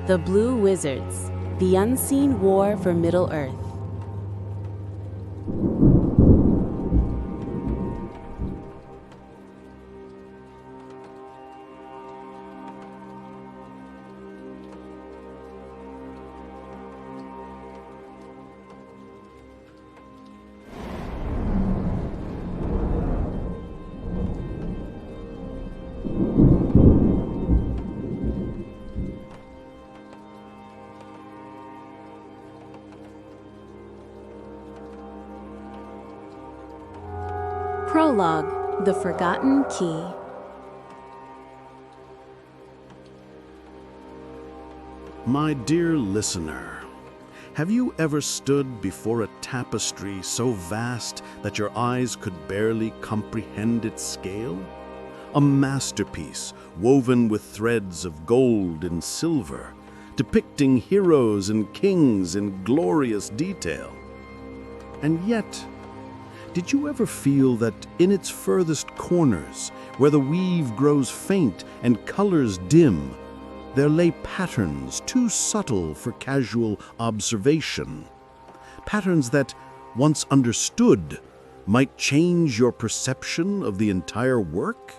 The Blue Wizards, the unseen war for Middle-earth. Prologue, The Forgotten Key. My dear listener, have you ever stood before a tapestry so vast that your eyes could barely comprehend its scale? A masterpiece woven with threads of gold and silver, depicting heroes and kings in glorious detail. And yet, did you ever feel that in its furthest corners, where the weave grows faint and colors dim, there lay patterns too subtle for casual observation? Patterns that, once understood, might change your perception of the entire work?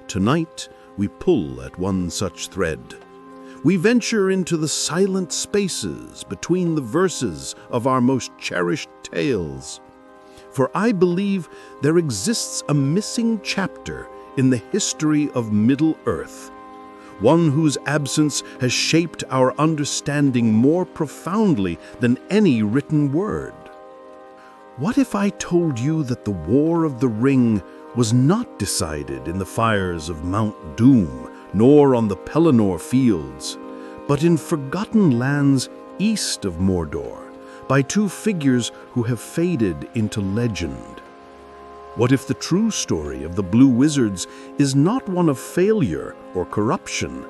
Tonight, we pull at one such thread. We venture into the silent spaces between the verses of our most cherished tales. For I believe there exists a missing chapter in the history of Middle-earth, one whose absence has shaped our understanding more profoundly than any written word. What if I told you that the War of the Ring was not decided in the fires of Mount Doom, nor on the Pelennor fields, but in forgotten lands east of Mordor, by two figures who have faded into legend? What if the true story of the Blue Wizards is not one of failure or corruption,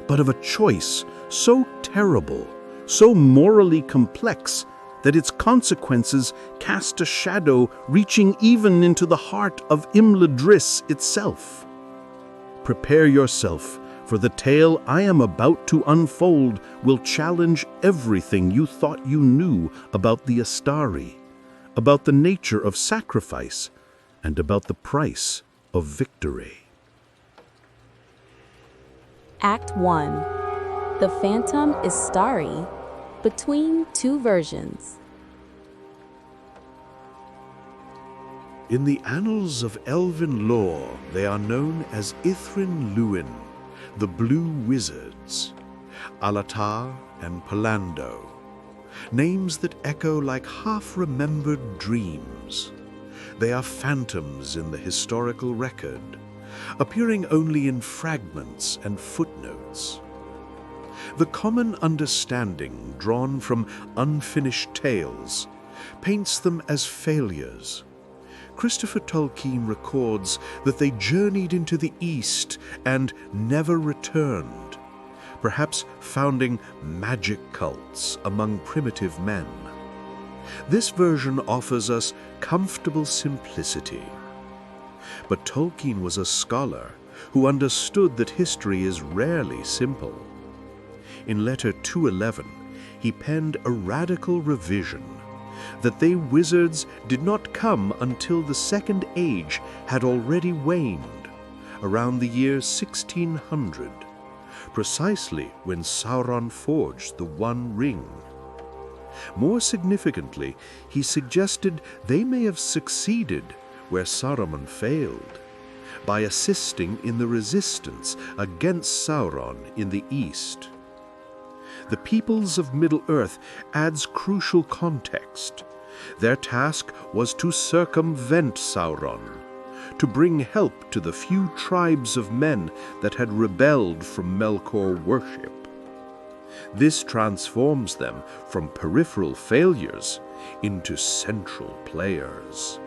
but of a choice so terrible, so morally complex, that its consequences cast a shadow reaching even into the heart of Imladris itself? Prepare yourself, for the tale I am about to unfold will challenge everything you thought you knew about the Astari, about the nature of sacrifice, and about the price of victory. Act 1. The Phantom Astari, between two versions. In the annals of elven lore, they are known as Ithrin Luin, the Blue Wizards, Alatar and Palando, names that echo like half-remembered dreams. They are phantoms in the historical record, appearing only in fragments and footnotes. The common understanding drawn from unfinished tales paints them as failures. Christopher Tolkien records that they journeyed into the East and never returned, perhaps founding magic cults among primitive men. This version offers us comfortable simplicity. But Tolkien was a scholar who understood that history is rarely simple. In letter 211, he penned a radical revision, that they wizards did not come until the Second Age had already waned, around the year 1600, precisely when Sauron forged the One Ring. More significantly, he suggested they may have succeeded where Saruman failed, by assisting in the resistance against Sauron in the East. The peoples of Middle-earth adds crucial context. Their task was to circumvent Sauron, to bring help to the few tribes of men that had rebelled from Melkor worship. This transforms them from peripheral failures into central players.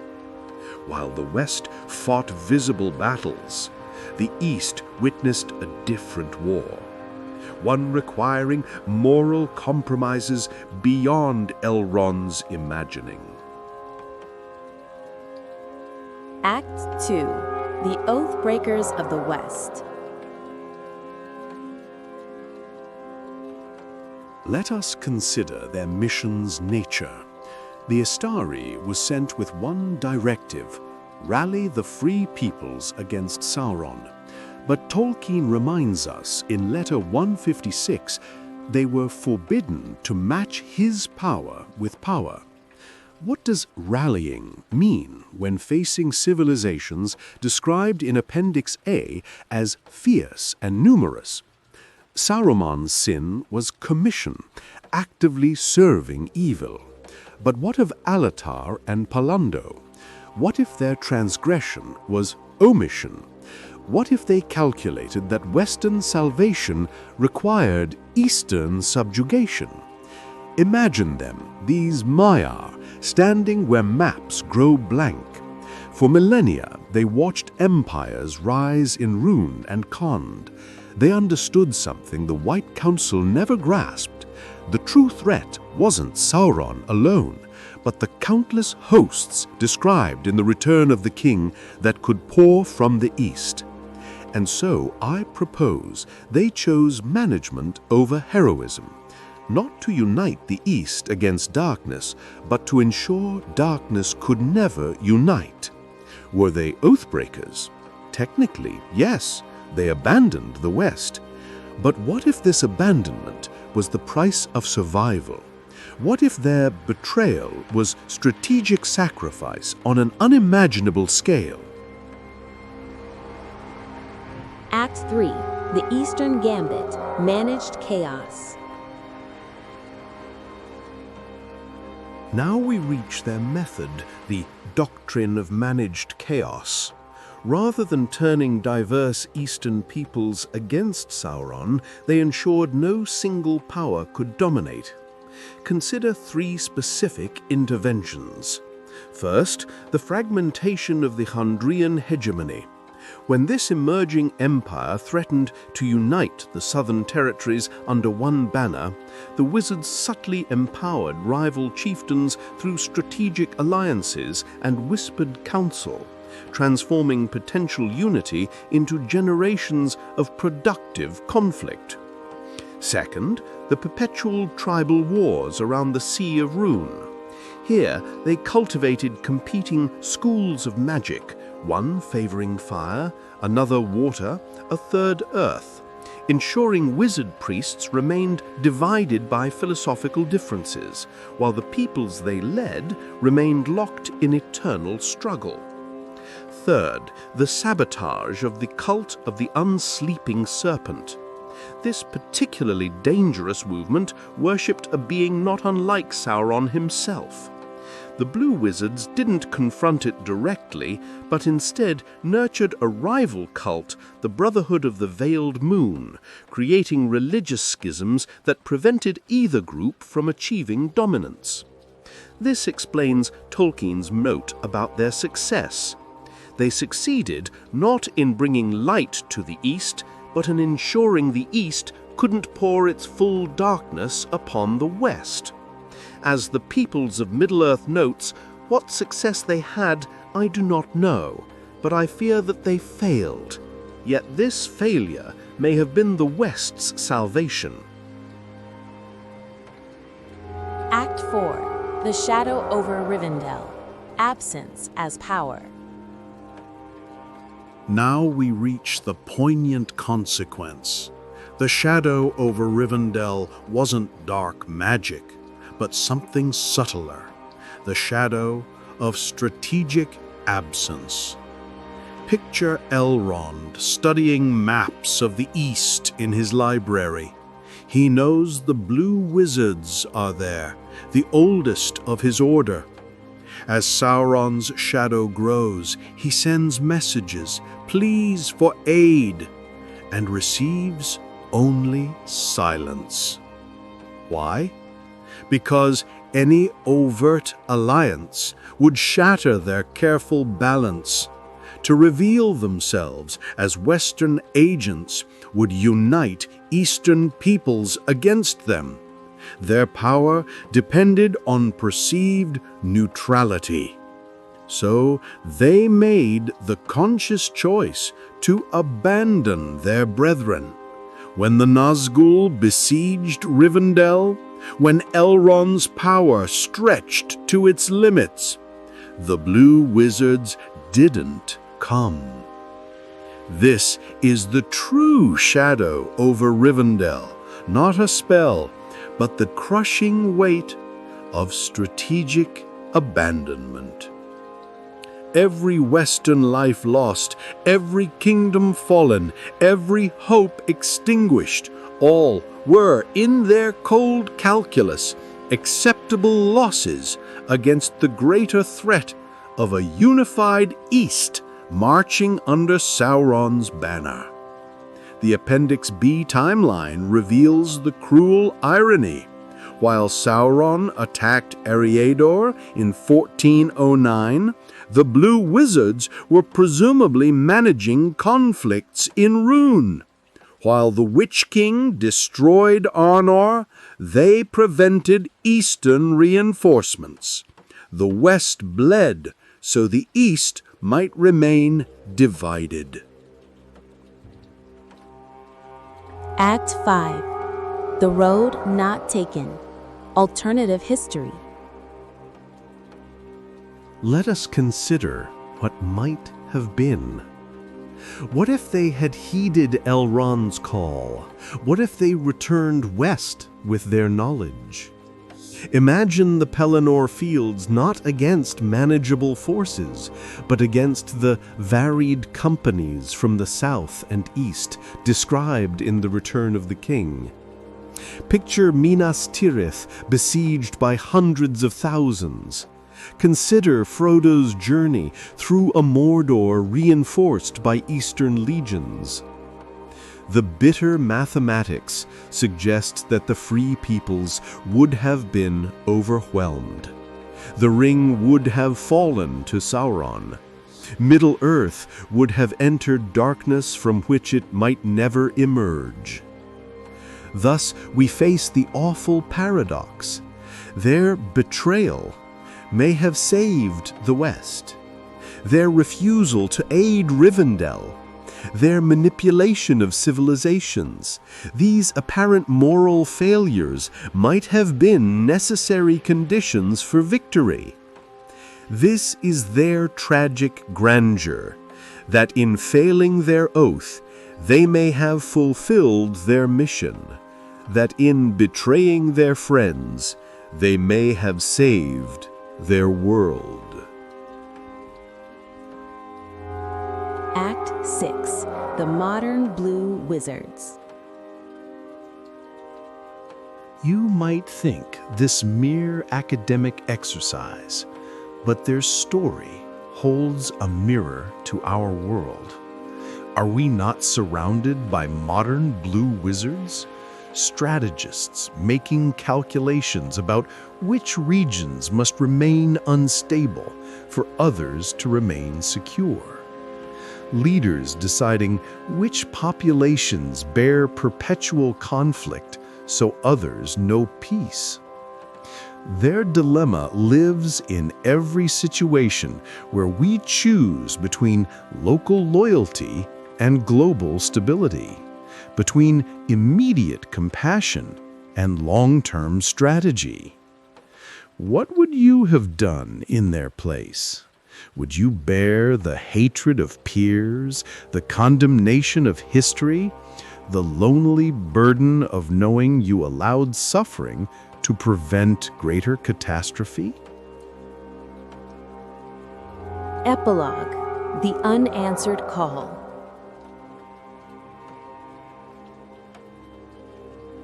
While the West fought visible battles, the East witnessed a different war, one requiring moral compromises beyond Elrond's imagining. Act 2. The Oathbreakers of the West. Let us consider their mission's nature. The Istari was sent with one directive: rally the free peoples against Sauron. But Tolkien reminds us in letter 156 they were forbidden to match his power with power. What does rallying mean when facing civilizations described in Appendix A as fierce and numerous? Saruman's sin was commission, actively serving evil. But what of Alatar and Palando? What if their transgression was omission? What if they calculated that Western salvation required Eastern subjugation? Imagine them, these Maiar, standing where maps grow blank. For millennia, they watched empires rise in Rune and Khand. They understood something the White Council never grasped. The true threat wasn't Sauron alone, but the countless hosts described in the Return of the King that could pour from the east. And so I propose they chose management over heroism, not to unite the East against darkness, but to ensure darkness could never unite. Were they oathbreakers? Technically, yes, they abandoned the West. But what if this abandonment was the price of survival? What if their betrayal was strategic sacrifice on an unimaginable scale? Act 3. The Eastern Gambit. Managed Chaos. Now we reach their method, the doctrine of managed chaos. Rather than turning diverse Eastern peoples against Sauron, they ensured no single power could dominate. Consider three specific interventions. First, the fragmentation of the Handrian hegemony. When this emerging empire threatened to unite the southern territories under one banner, the wizards subtly empowered rival chieftains through strategic alliances and whispered counsel, transforming potential unity into generations of productive conflict. Second, the perpetual tribal wars around the Sea of Rune. Here, they cultivated competing schools of magic, one favoring fire, another water, a third earth, ensuring wizard priests remained divided by philosophical differences, while the peoples they led remained locked in eternal struggle. Third, the sabotage of the cult of the unsleeping serpent. This particularly dangerous movement worshipped a being not unlike Sauron himself. The Blue Wizards didn't confront it directly, but instead nurtured a rival cult, the Brotherhood of the Veiled Moon, creating religious schisms that prevented either group from achieving dominance. This explains Tolkien's note about their success. They succeeded not in bringing light to the East, but in ensuring the East couldn't pour its full darkness upon the West. As the peoples of Middle-earth notes, what success they had I do not know, but I fear that they failed. Yet this failure may have been the West's salvation. Act 4. The Shadow over Rivendell. Absence as power. Now we reach the poignant consequence. The shadow over Rivendell wasn't dark magic, but something subtler, the shadow of strategic absence. Picture Elrond studying maps of the East in his library. He knows the Blue Wizards are there, the oldest of his order. As Sauron's shadow grows, he sends messages, pleas for aid, and receives only silence. Why? Because any overt alliance would shatter their careful balance. To reveal themselves as Western agents would unite Eastern peoples against them. Their power depended on perceived neutrality. So they made the conscious choice to abandon their brethren. When the Nazgul besieged Rivendell, when Elrond's power stretched to its limits, the blue wizards didn't come. This is the true shadow over Rivendell, not a spell, but the crushing weight of strategic abandonment. Every Western life lost, every kingdom fallen, every hope extinguished, all were, in their cold calculus, acceptable losses against the greater threat of a unified East marching under Sauron's banner. The Appendix B timeline reveals the cruel irony. While Sauron attacked Eriador in 1409, the Blue Wizards were presumably managing conflicts in Rhûn. While the Witch King destroyed Arnor, they prevented Eastern reinforcements. The West bled, so the East might remain divided. Act 5. The Road Not Taken. Alternative History. Let us consider what might have been. What if they had heeded Elrond's call? What if they returned west with their knowledge? Imagine the Pelennor fields not against manageable forces, but against the varied companies from the south and east described in The Return of the King. Picture Minas Tirith besieged by hundreds of thousands. Consider Frodo's journey through a Mordor reinforced by eastern legions. The bitter mathematics suggest that the free peoples would have been overwhelmed. The ring would have fallen to Sauron. Middle-earth would have entered darkness from which it might never emerge. Thus, we face the awful paradox. Their betrayal may have saved the West. Their refusal to aid Rivendell, their manipulation of civilizations, these apparent moral failures might have been necessary conditions for victory. This is their tragic grandeur, that in failing their oath, they may have fulfilled their mission, that in betraying their friends, they may have saved their world. Act 6. The Modern Blue Wizards. You might think this mere academic exercise, but their story holds a mirror to our world. Are we not surrounded by modern blue wizards? Strategists making calculations about which regions must remain unstable for others to remain secure. Leaders deciding which populations bear perpetual conflict so others know peace. Their dilemma lives in every situation where we choose between local loyalty and global stability, between immediate compassion and long-term strategy. What would you have done in their place? Would you bear the hatred of peers, the condemnation of history, the lonely burden of knowing you allowed suffering to prevent greater catastrophe? Epilogue. The Unanswered Call.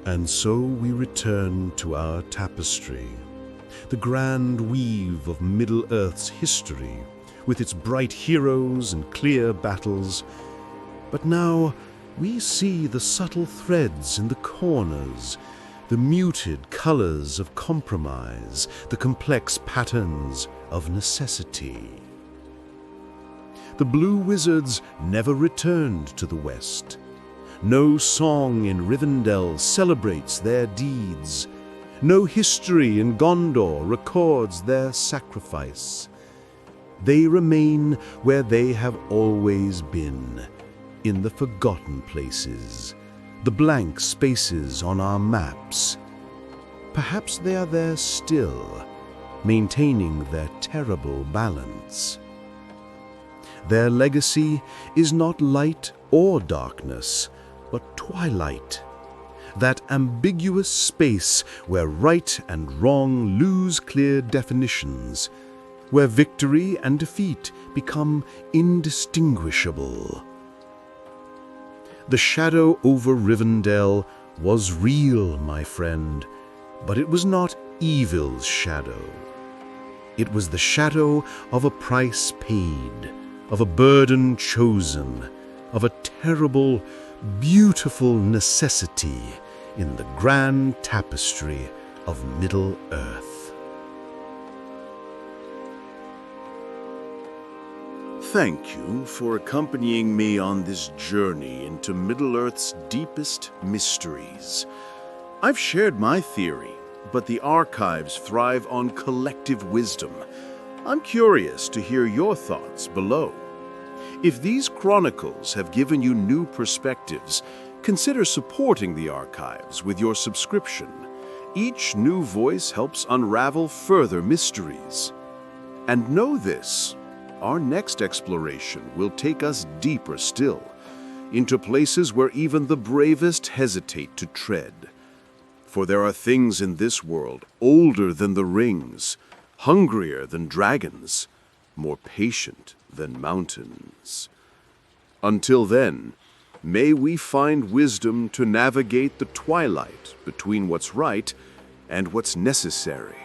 And so we return to our tapestry, the grand weave of Middle-earth's history, with its bright heroes and clear battles. But now we see the subtle threads in the corners, the muted colors of compromise, the complex patterns of necessity. The Blue Wizards never returned to the West. No song in Rivendell celebrates their deeds. No history in Gondor records their sacrifice. They remain where they have always been, in the forgotten places, the blank spaces on our maps. Perhaps they are there still, maintaining their terrible balance. Their legacy is not light or darkness, but twilight, that ambiguous space where right and wrong lose clear definitions, where victory and defeat become indistinguishable. The shadow over Rivendell was real, my friend, but it was not evil's shadow. It was the shadow of a price paid, of a burden chosen, of a terrible, beautiful necessity in the grand tapestry of Middle-earth. Thank you for accompanying me on this journey into Middle-earth's deepest mysteries. I've shared my theory, but the archives thrive on collective wisdom. I'm curious to hear your thoughts below. If these chronicles have given you new perspectives, consider supporting the archives with your subscription. Each new voice helps unravel further mysteries. And know this, our next exploration will take us deeper still, into places where even the bravest hesitate to tread. For there are things in this world older than the rings, hungrier than dragons, more patient than mountains. Until then, may we find wisdom to navigate the twilight between what's right and what's necessary.